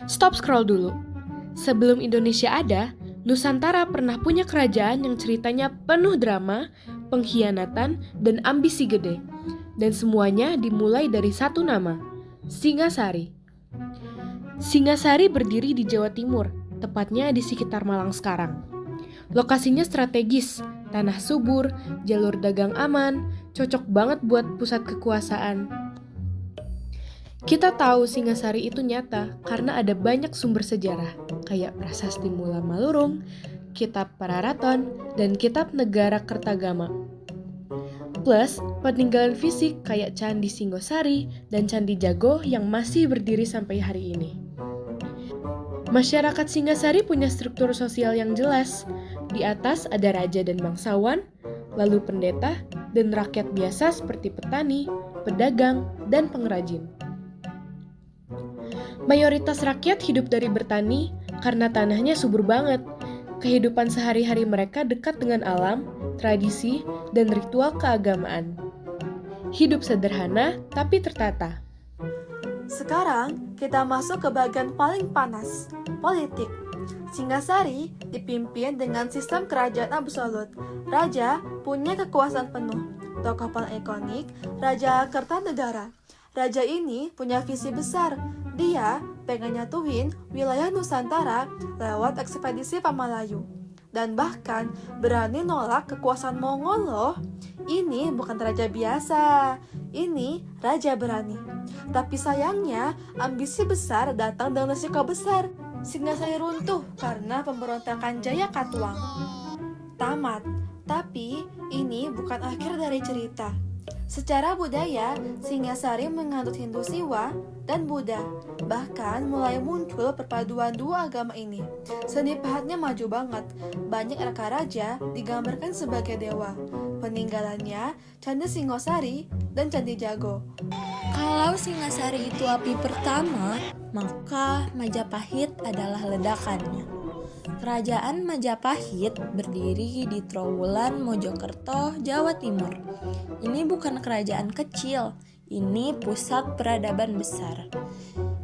Stop scroll dulu. Sebelum Indonesia ada, Nusantara pernah punya kerajaan yang ceritanya penuh drama, pengkhianatan, dan ambisi gede. Dan semuanya dimulai dari satu nama, Singasari. Singasari berdiri di Jawa Timur, tepatnya di sekitar Malang sekarang. Lokasinya strategis, tanah subur, jalur dagang aman, cocok banget buat pusat kekuasaan. Kita tahu Singasari itu nyata karena ada banyak sumber sejarah, kayak Prasasti Mula Malurung, Kitab Pararaton, dan Kitab Negara Kertagama. Plus, peninggalan fisik kayak Candi Singosari dan Candi Jago yang masih berdiri sampai hari ini. Masyarakat Singasari punya struktur sosial yang jelas. Di atas ada raja dan bangsawan, lalu pendeta, dan rakyat biasa seperti petani, pedagang, dan pengrajin. Mayoritas rakyat hidup dari bertani karena tanahnya subur banget. Kehidupan sehari-hari mereka dekat dengan alam, tradisi, dan ritual keagamaan. Hidup sederhana tapi tertata. Sekarang kita masuk ke bagian paling panas, politik. Singasari dipimpin dengan sistem kerajaan absolut. Raja punya kekuasaan penuh. Tokoh paling ikonik, Raja Kertanegara. Raja ini punya visi besar. Dia pengen nyatuin wilayah Nusantara lewat ekspedisi Pamalayu. Dan bahkan berani nolak kekuasaan Mongol loh. Ini bukan raja biasa, ini raja berani. Tapi sayangnya, ambisi besar datang dengan risiko besar. Singasari runtuh karena pemberontakan Jaya Katuang. Tamat, tapi ini bukan akhir dari cerita. Secara budaya, Singasari menganut Hindu Siwa dan Buddha. Bahkan mulai muncul perpaduan dua agama ini. Seni pahatnya maju banget. Banyak raka raja digambarkan sebagai dewa. Peninggalannya Candi Singosari dan Candi Jago. Kalau Singasari itu api pertama, maka Majapahit adalah ledakannya. Kerajaan Majapahit berdiri di Trowulan, Mojokerto, Jawa Timur. Ini bukan kerajaan kecil, ini pusat peradaban besar.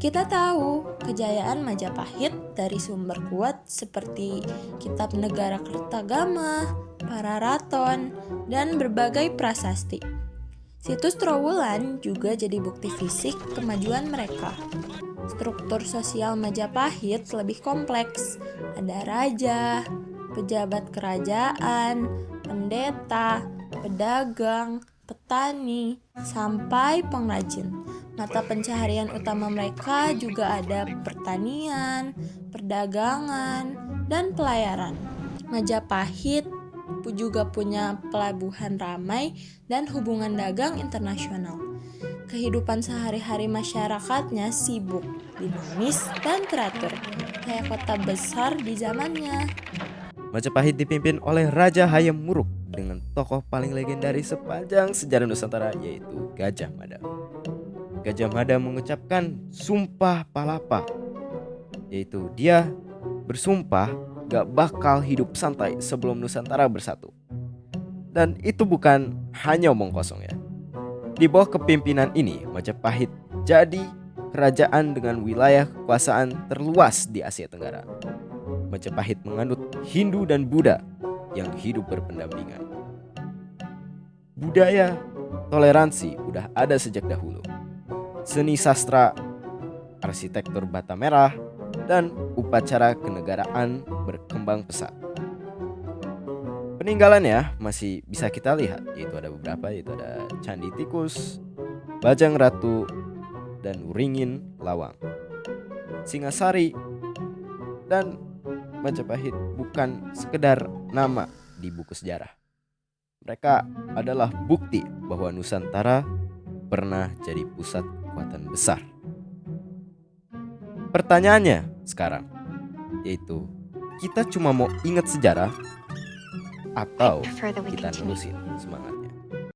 Kita tahu kejayaan Majapahit dari sumber kuat seperti Kitab Negara Kertagama, Pararaton, dan berbagai prasasti. Situs Trowulan juga jadi bukti fisik kemajuan mereka. Struktur sosial Majapahit lebih kompleks. Ada raja, pejabat kerajaan, pendeta, pedagang, petani, sampai pengrajin. Mata pencaharian utama mereka juga ada pertanian, perdagangan, dan pelayaran. Majapahit juga punya pelabuhan ramai dan hubungan dagang internasional. Kehidupan sehari-hari masyarakatnya sibuk, dinamis, dan teratur, kayak kota besar di zamannya. Majapahit dipimpin oleh Raja Hayam Wuruk dengan tokoh paling legendaris sepanjang sejarah Nusantara, yaitu Gajah Mada. Gajah Mada mengucapkan Sumpah Palapa, yaitu dia bersumpah gak bakal hidup santai sebelum Nusantara bersatu. Dan itu bukan hanya omong kosong ya. Di bawah kepimpinan ini, Majapahit jadi kerajaan dengan wilayah kekuasaan terluas di Asia Tenggara. Majapahit menganut Hindu dan Buddha yang hidup berpendampingan. Budaya toleransi udah ada sejak dahulu. Seni sastra, arsitektur bata merah, dan upacara kenegaraan berkembang pesat. Peninggalannya masih bisa kita lihat, yaitu ada beberapa, yaitu ada Candi Tikus, Bajang Ratu, dan Wringin Lawang. Singasari dan Majapahit bukan sekedar nama di buku sejarah. Mereka adalah bukti bahwa Nusantara pernah jadi pusat kekuatan besar. Pertanyaannya sekarang, yaitu kita cuma mau ingat sejarah atau kita nerusin semangat?